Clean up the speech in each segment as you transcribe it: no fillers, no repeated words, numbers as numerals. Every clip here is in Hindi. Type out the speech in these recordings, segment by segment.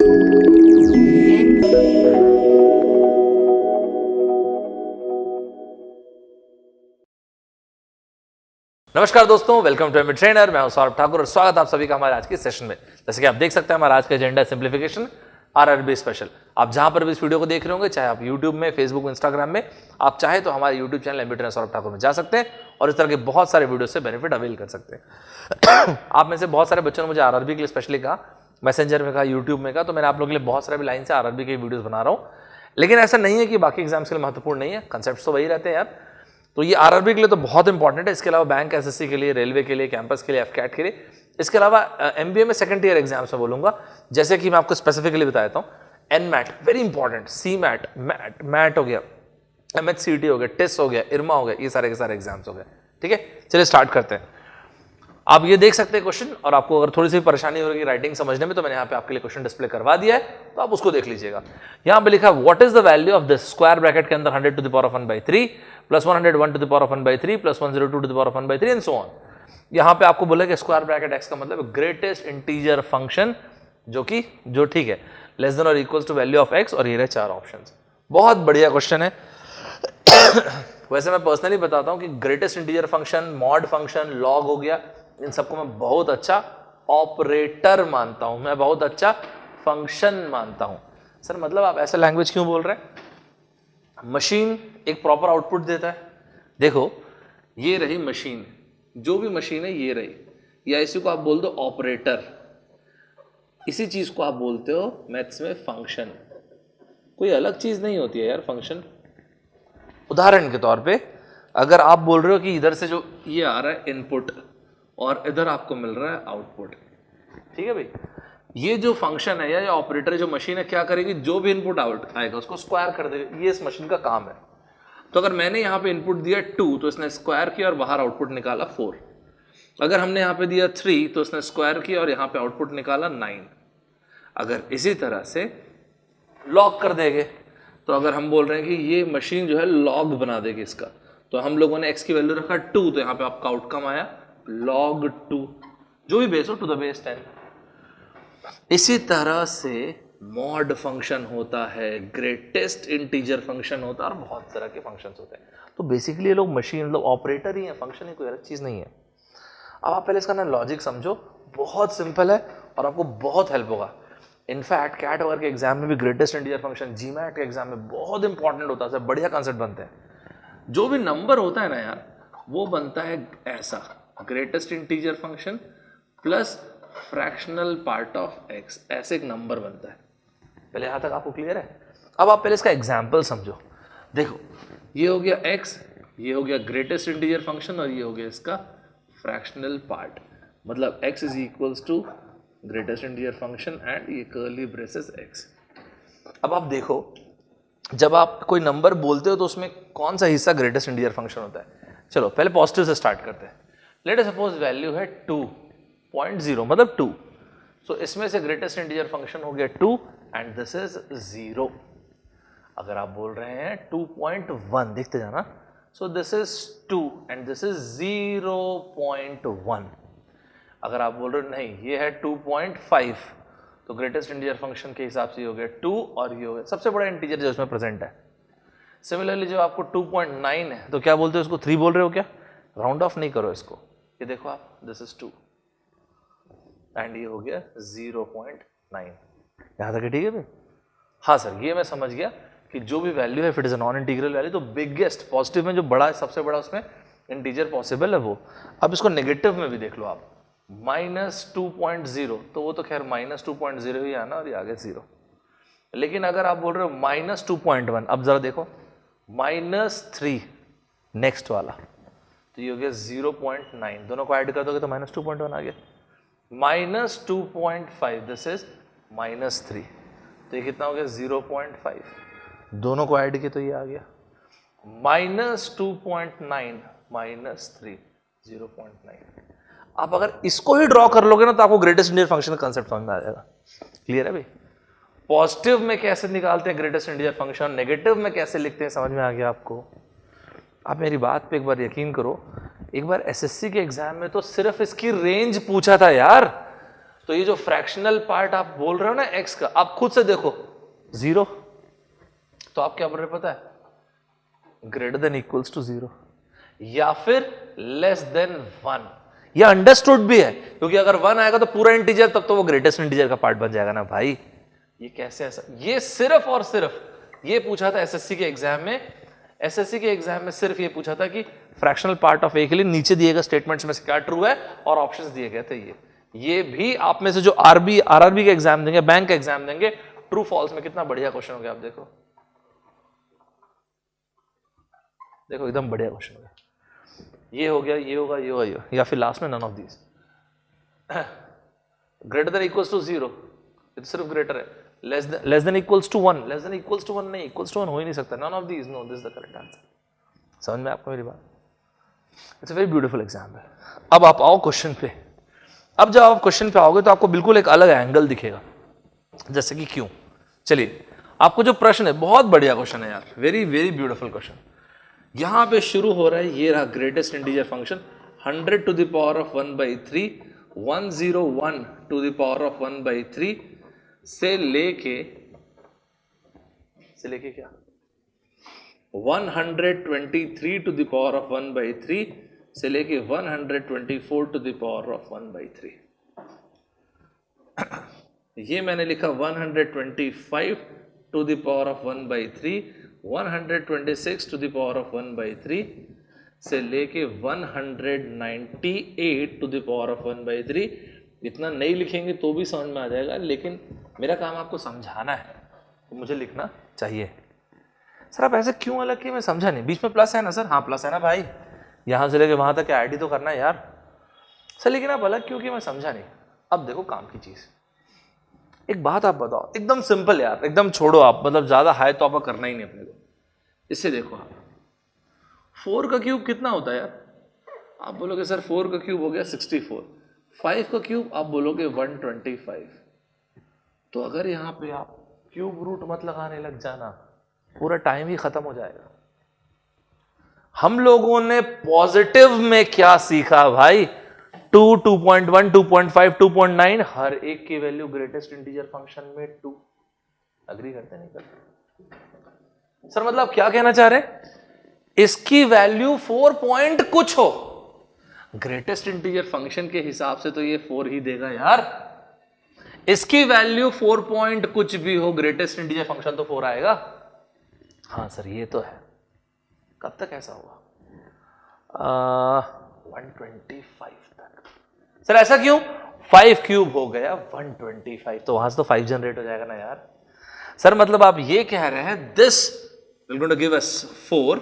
नमस्कार दोस्तों, वेलकम टू एमबी ट्रेनर। मैं हूं सौरभ ठाकुर और स्वागत आप सभी का हमारे आज के सेशन में। जैसे कि आप देख सकते हैं, हमारा आज का एजेंडा सिंप्लीफिकेशन आरआरबी स्पेशल। आप जहां पर भी इस वीडियो को देख रहे होंगे, चाहे आप यूट्यूब में, फेसबुक, इंस्टाग्राम में, आप चाहे तो हमारे YouTube channel MB trainer Saurabh Thakur में जा सकते हैं और इस तरह के बहुत सारे वीडियो से बेनिफिट अवेल कर सकते हैं। आप में से बहुत सारे बच्चों ने मुझे आरआरबी के लिए स्पेशली कहा, मैसेंजर में कहा, यूट्यूब में कहा, तो मैंने आप लोगों के लिए बहुत सारे लाइन से आरआरबी के वीडियोस बना रहा हूँ। लेकिन ऐसा नहीं है कि बाकी एग्जाम्स के लिए महत्वपूर्ण नहीं है, कंसेप्ट तो वही रहते हैं यार। तो ये आरआरबी के लिए तो बहुत इंपॉर्टेंट है। इसके अलावा बैंक एसएससी के लिए, रेलवे के लिए, कैंपस के लिए, एफकैट के लिए, इसके अलावा एमबीए में सेकंड ईयर एग्जाम्स में बोलूंगा। जैसे कि मैं आपको स्पेसिफिकली बता देता हूँ, एनमैट वेरी इंपॉर्टेंट, सी मैट हो गया, एमएचसीटी हो गया, टेस्ट हो गया, इरमा हो गया, ये सारे के सारे एग्जाम्स हो गए। ठीक है, चलिए स्टार्ट करते हैं। आप ये देख सकते हैं क्वेश्चन, और आपको अगर थोड़ी सी परेशानी हो रही है राइटिंग समझने में, तो मैंने यहाँ पे आपके लिए क्वेश्चन डिस्प्ले करवा दिया है, तो आप उसको देख लीजिएगा। यहाँ पे लिखा what is the value of this, square bracket के अंदर 100 to the power of 1/3 plus 101 to the power of 1/3 plus 102 to the power of 1/3 and so on. यहाँ पे आपको बोला कि स्क्वायर ब्रैकेट एक्स का मतलब ग्रेटेस्ट इंटीजर फंक्शन, जो ठीक है, लेस देन और equals to value of x, और ये रहे 4 ऑप्शंस। बहुत बढ़िया क्वेश्चन है। वैसे मैं पर्सनली बताता हूं कि greatest integer function, mod function, log हो गया, इन सबको मैं बहुत अच्छा ऑपरेटर मानता हूं, मैं बहुत अच्छा फंक्शन मानता हूं। सर मतलब आप ऐसा लैंग्वेज क्यों बोल रहे हैं? मशीन एक प्रॉपर आउटपुट देता है। देखो, ये रही मशीन, जो भी मशीन है ये रही, या इसी को आप बोल दो ऑपरेटर। इसी चीज को आप बोलते हो मैथ्स में फंक्शन। कोई अलग चीज नहीं होती है यार फंक्शन। उदाहरण के तौर पे, अगर आप बोल रहे हो कि इधर से जो ये आ रहा है इनपुट और इधर आपको मिल रहा है आउटपुट, ठीक है भाई, ये जो फंक्शन है या ये ऑपरेटर, जो मशीन है, क्या करेगी? जो भी इनपुट आउट आएगा उसको स्क्वायर कर देगा। ये इस मशीन का काम है। तो अगर मैंने यहाँ पे इनपुट दिया 2 तो इसने स्क्वायर किया और बाहर आउटपुट निकाला 4। अगर हमने यहाँ पे दिया 3 तो इसने स्क्वायर किया और यहाँ पे आउटपुट निकाला 9। अगर इसी तरह से लॉग कर देंगे, तो अगर हम बोल रहे हैं कि ये मशीन जो है लॉग बना देगी इसका, तो हम लोगों ने x की वैल्यू रखा 2, तो यहाँ पे आपका आउटकम आया log 2, जो भी बेस हो, टू द बेस 10। इसी तरह से मॉड फंक्शन होता है, ग्रेटेस्ट इंटीजर फंक्शन होता है, और बहुत तरह के फंक्शंस होते हैं। तो बेसिकली ये लोग मशीन, मतलब ऑपरेटर ही है, फंक्शन ही कोई अलग चीज नहीं है। अब आप पहले इसका ना लॉजिक समझो, बहुत सिंपल है और आपको बहुत हेल्प होगा। इनफैक्ट कैट वगैरह के एग्जाम में भी ग्रेटेस्ट इंटीजर फंक्शन, जीमैट के एग्जाम में बहुत इंपॉर्टेंट होता है, बढ़िया कॉन्सेप्ट बनते हैं। जो भी नंबर होता है ना यार, वो बनता है ऐसा, greatest integer function plus fractional part of x, ऐसे एक नंबर बनता है। पहले यहां तक आपको क्लियर है? अब आप पहले इसका एग्जाम्पल समझो। देखो, ये हो गया एक्स, ये हो गया ग्रेटेस्ट इंटीजर फंक्शन, और ये हो गया इसका फ्रैक्शनल पार्ट, मतलब x is equals to greatest integer function and ये कर्ली ब्रेसेस x। अब आप देखो, जब आप कोई नंबर बोलते हो तो उसमें कौन सा हिस्सा ग्रेटेस्ट इंटीजर फंक्शन होता है? चलो पहले पॉजिटिव से स्टार्ट करते हैं। लेट अस सपोज वैल्यू है 2.0, मतलब 2। सो इसमें से ग्रेटेस्ट इंटीजर फंक्शन हो गया 2 एंड दिस इज 0। अगर आप बोल रहे हैं 2.1, देखते जाना, so this is 2 and this is 0.1। अगर आप बोल रहे हो नहीं ये है 2.5, तो ग्रेटेस्ट इंटीजर फंक्शन के हिसाब से ये हो गया 2 और ये हो गया सबसे बड़ा इंटीजर जो इसमें प्रेजेंट है। सिमिलरली जो आपको 2.9 है, तो क्या बोलते हो उसको? 3 बोल रहे हो क्या? राउंड ऑफ नहीं करो इसको, ये देखो आप, दिस इज 2 एंड ये हो गया 0.9। यहां तक ठीक है भाई? हाँ सर, ये मैं समझ गया कि जो भी वैल्यू है, if it is a non integral value, तो बिगेस्ट पॉजिटिव में जो बड़ा है, सबसे बड़ा उसमें इंटीजर पॉसिबल है वो। अब इसको नेगेटिव में भी देख लो आप, -2.0, तो वो तो खैर -2.0 ही आना और ये आगे 0। लेकिन अगर आप बोल रहे हो -2.1, अब जरा देखो, -3 नेक्स्ट वाला, तो ये हो गया 0.9, दोनों को ऐड कर दोगे तो -2.1 आ गया। -2.5, दिस इज -3, तो ये कितना हो गया? 0.5, दोनों को ऐड किया तो ये आ गया -2.9 -3, 0.9। आप अगर इसको ही ड्रॉ कर लोगे ना, तो आपको ग्रेटेस्ट इंटीजर फंक्शन का कंसेप्ट समझ में आ जाएगा। क्लियर है भाई? पॉजिटिव में कैसे निकालते हैं ग्रेटेस्ट इंटीजर फंक्शन, नेगेटिव में कैसे लिखते हैं, समझ में आ गया आपको? आप मेरी बात पे एक बार यकीन करो, एक बार एसएससी के एग्जाम में तो सिर्फ इसकी रेंज पूछा था यार, तो ये जो फ्रैक्शनल पार्ट आप बोल रहे हो ना x का, आप खुद से देखो 0, तो आप क्या बोल रहे हो पता है, ग्रेटर देन इक्वल्स टू 0 या फिर लेस देन 1। ये अंडरस्टूड भी है, क्योंकि अगर 1 आएगा तो पूरा इंटीजर, तब तो वो ग्रेटेस्ट इंटीजर का पार्ट बन जाएगा ना भाई। ये कैसे ऐसा, ये सिर्फ और सिर्फ ये पूछा था एसएससी के एग्जाम में, एसएससी के एग्जाम में सिर्फ ये पूछा था कि फ्रैक्शनल पार्ट ऑफ ए के लिए नीचे दिए गए स्टेटमेंट्स में से क्या ट्रू है, और ऑप्शंस दिए गए थे। ये भी आप में से जो आरआरबी का एग्जाम देंगे, बैंक का एग्जाम देंगे, ट्रू फॉल्स में कितना बढ़िया क्वेश्चन हो गया, आप देखो देखो एकदम बढ़िया क्वेश्चन हो गया। ये हो गया, ये होगा, ये होगा, या फिर लास्ट में none of these. Greater than equals to 0, ये तो सिर्फ ग्रेटर है। Less than equals to 1, less than equals to 1 नहीं, इक्वल्स टू 1 हो ही नहीं सकता। None of these, no, this is the correct answer. समझ में आपको मेरी बात? It's a very beautiful example. अब आप आओ क्वेश्चन पे। अब जब आप क्वेश्चन पे आओगे तो आपको बिल्कुल एक अलग एंगल दिखेगा, जैसे कि क्यों। चलिए, आपको जो प्रश्न है बहुत बढ़िया क्वेश्चन है यार, वेरी वेरी ब्यूटीफुल क्वेश्चन। यहां पे शुरू हो रहा है, ये रहा greatest integer function 100 to the power of 1/3, 101 to the power of 1/3 से लेके क्या 123 टू द पावर ऑफ 1/3 से लेके 124 टू द पावर ऑफ 1/3। ये मैंने लिखा 125 to the power of 1/3, 126 to the power of 1/3 से लेके 198 टू द पावर ऑफ 1/3। इतना नहीं लिखेंगे तो भी समझ में आ जाएगा, लेकिन मेरा काम आपको समझाना है तो मुझे लिखना चाहिए। सर आप ऐसे क्यों अलग किए, मैं समझा नहीं। बीच में प्लस है ना सर? हाँ प्लस है ना भाई, यहां से लेके वहां तक आईडी तो करना है यार सर, लेकिन आप अलग क्यों किए मैं समझा नहीं। अब देखो काम की चीज, एक बात आप बताओ, एकदम सिंपल यार, एकदम छोड़ो आप, मतलब ज्यादा हाई तो आपको करना ही नहीं अपने को। इससे देखो आप 4 का क्यूब कितना होता है यार? आप बोलोगे सर 4 का क्यूब हो गया 64, 5 का क्यूब आप बोलोगे 125। तो अगर यहाँ पे आप क्यूब रूट मत लगाने लग जाना, पूरा टाइम ही खत्म हो जाएगा। हम लोगों ने पॉजिटिव में क्या सीखा भाई? 2, 2.1, 2.5, 2.9, हर एक की वैल्यू ग्रेटेस्ट इंटीजर फंक्शन में 2। अग्री करते नहीं करते? सर मतलब क्या कहना चाह रहे हैं? इसकी वैल्यू 4 पॉइंट कुछ हो, ग्रेटेस्ट इंटीजर फंक्शन के हिसाब से तो ये 4 ही देगा यार। इसकी वैल्यू 4 पॉइंट कुछ भी हो, ग्रेटेस्ट इंटीजर फंक्शन तो 4 आएगा। हाँ सर ये तो है। कब तक ऐसा हुआ? 125 तक। सर ऐसा क्यों? 5 क्यूब हो गया 125, तो वहां से तो 5 जनरेट हो जाएगा ना यार। सर मतलब आप ये कह रहे हैं this will going to give us 4,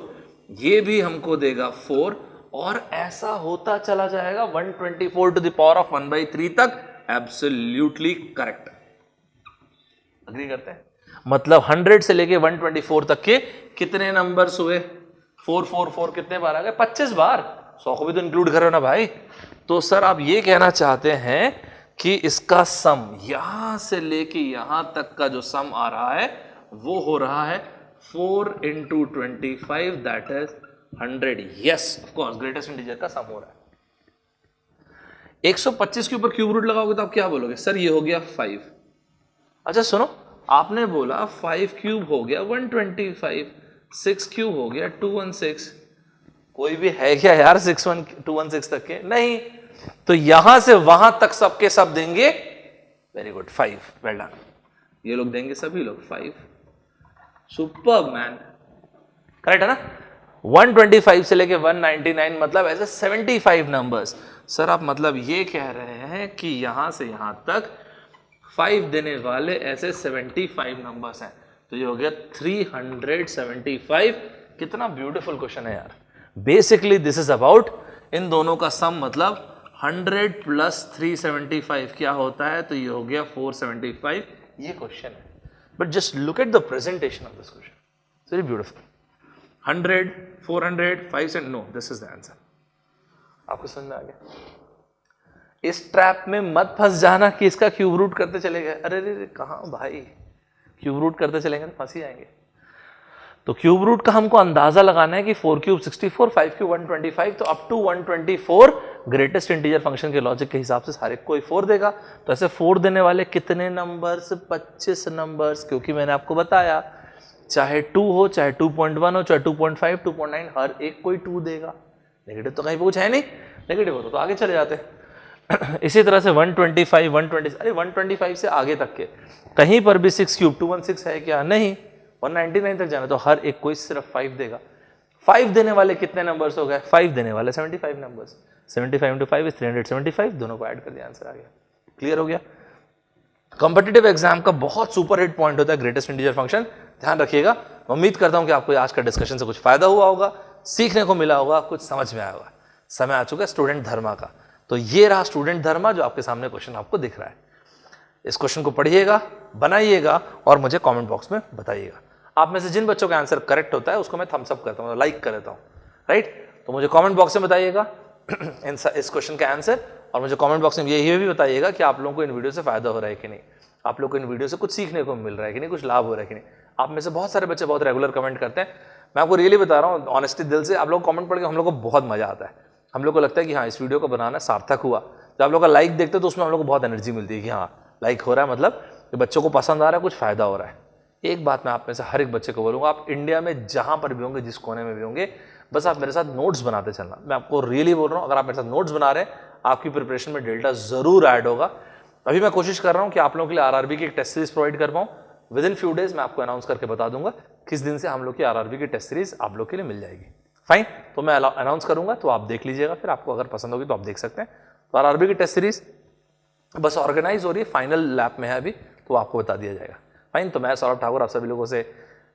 ये भी हमको देगा 4, और ऐसा होता चला जाएगा 124 टू द पावर ऑफ 1/3 तक। Absolutely correct. अग्री करते हैं? मतलब 100 से लेके 124 तक के कितने नंबर्स हुए? 4 4 4 कितने बार आ गए? 25 बार। 100 को भी तो इंक्लूड करो ना भाई। तो सर आप ये कहना चाहते हैं कि इसका सम यहां से लेके यहां तक का जो सम आ रहा है वो हो रहा है 4 into 25, that is 100। Yes of course greatest integer का सम हो रहा है। 125 के ऊपर क्यूब रूट लगाओगे तो आप क्या बोलोगे? सर ये हो गया 5। अच्छा सुनो, आपने बोला 5 क्यूब हो गया 125, 6 क्यूब हो गया 216। कोई भी है क्या यार 216 तक के? नहीं। तो यहां से वहां तक सबके सब देंगे। Very good, 5, well done. ये लोग देंगे सभी लोग 5। सुपर मैन, करेक्ट है ना? 125 से लेके 199, मतलब ऐसे 75 नंबर्स। सर आप मतलब ये कह रहे हैं कि यहां से यहां तक 5 देने वाले ऐसे 75 नंबर्स हैं। तो ये हो गया 375। कितना ब्यूटीफुल क्वेश्चन है यार। Basically this is about in दोनों का सम, मतलब 100 प्लस 375 क्या होता है? तो ये हो गया 475। ये क्वेश्चन है, but just look at the presentation of this question, it's very beautiful. 100, 400, 5 no, this is the answer. आपको समझ में आ गया? इस ट्रैप में मत फंस जाना कि इसका क्यूब रूट करते चले गए। अरे रे कहां भाई, क्यूब रूट करते चलेंगे तो फंस ही जाएंगे। तो क्यूब रूट का हमको अंदाजा लगाना है कि 4 क्यूब 64, 5 क्यूब 125, तो up to 124 greatest integer function के लॉजिक के हिसाब से हर एक कोई 4 देगा। तो ऐसे 4 देने वाले कितने नंबर्स? 25 नंबर्स, क्योंकि मैंने आपको बताया चाहे 2 हो, चाहे 2.1 हो, चाहे 2.5, 2.9, हर एक कोई 2 देगा। नेगेटिव तो कहीं पे कुछ है नहीं, नेगेटिव हो तो आगे चले जाते हैं। इसी तरह से 125, 120, अरे 125 से आगे तक के कहीं पर भी 6 क्यूब 216 है क्या? नहीं। 199 तक जाना तो हर एक कोई सिर्फ 5 देगा। 5 देने वाले कितने नंबर्स हो गए? 5 देने वाले 75 नंबर्स। 75 into 5 is 375, दोनों को ऐड कर दिया, आंसर आ गया। क्लियर हो गया? कॉम्पिटिटिव एग्जाम का बहुत सुपर हिट पॉइंट होता है ग्रेटेस्ट इंटीजर फंक्शन, ध्यान रखिएगा। मैं उम्मीद करता हूं कि आपको आज का डिस्कशन से कुछ फायदा हुआ होगा, सीखने को मिला होगा, कुछ समझ में आया होगा। समय आ चुका है स्टूडेंट धर्मा का। तो ये रहा स्टूडेंट धर्मा, जो आपके सामने क्वेश्चन आपको दिख रहा है। इस क्वेश्चन को पढ़िएगा, बनाइएगा और मुझे कमेंट बॉक्स में बताइएगा। आप में से जिन बच्चों का आंसर करेक्ट होता है उसको मैं थम्स अप करता हूँ, लाइक कर देता हूँ, राइट। तो मुझे कमेंट बॉक्स में बताइएगा इस क्वेश्चन का आंसर, और मुझे कमेंट बॉक्स में ये भी बताइएगा कि आप लोगों को इन वीडियो से फायदा हो रहा है कि नहीं, आप लोग को इन वीडियो से कुछ सीखने को मिल रहा है कि नहीं, कुछ लाभ हो रहा है कि नहीं। आप में से बहुत सारे बच्चे बहुत रेगुलर कमेंट करते हैं। मैं आपको रियली बता रहा हूँ, ऑनेस्टी दिल से, आप लोग कमेंट पढ़ के हम लोग को बहुत मजा आता है। हम लोग को लगता है कि हाँ, इस वीडियो को बनाना सार्थक हुआ। जब आप लोग का लाइक देखते हैं तो उसमें हम लोग को बहुत एनर्जी मिलती है कि हाँ लाइक हो रहा है, मतलब कि बच्चों को पसंद आ रहा है, कुछ फायदा हो रहा है। एक बात मैं आप में से हर एक बच्चे को बोलूँगा, आप इंडिया में जहाँ पर भी होंगे, जिस कोने में भी होंगे, बस आप मेरे साथ नोट्स बनाते चलना। मैं आपको रियली बोल रहा हूँ, अगर आप मेरे साथ नोट्स बना रहे हैं, आपकी प्रिपरेशन में डेल्टा जरूर ऐड होगा। अभी मैं कोशिश कर रहा हूँ कि आप लोगों के लिए आरआरबी की एक टेस्ट सीरीज प्रोवाइड कर पाऊँ। विद इन फ्यू डेज मैं आपको अनाउंस करके बता दूंगा किस दिन से हम लोग की आरआरबी की टेस्ट सीरीज आप लोग के लिए मिल जाएगी। फाइन, तो मैं अनाउंस करूंगा, तो आप देख लीजिएगा, फिर आपको अगर पसंद होगी तो आप देख सकते हैं। तो आरआरबी की टेस्ट सीरीज बस ऑर्गेनाइज हो रही है, फाइनल लैप में है अभी, तो आपको बता दिया जाएगा। फाइन, तो मैं सौरभ ठाकुर आप सभी लोगों से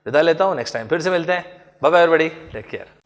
विदा लेता हूँ। नेक्स्ट टाइम फिर से मिलते हैं। Bye bye everybody, take care.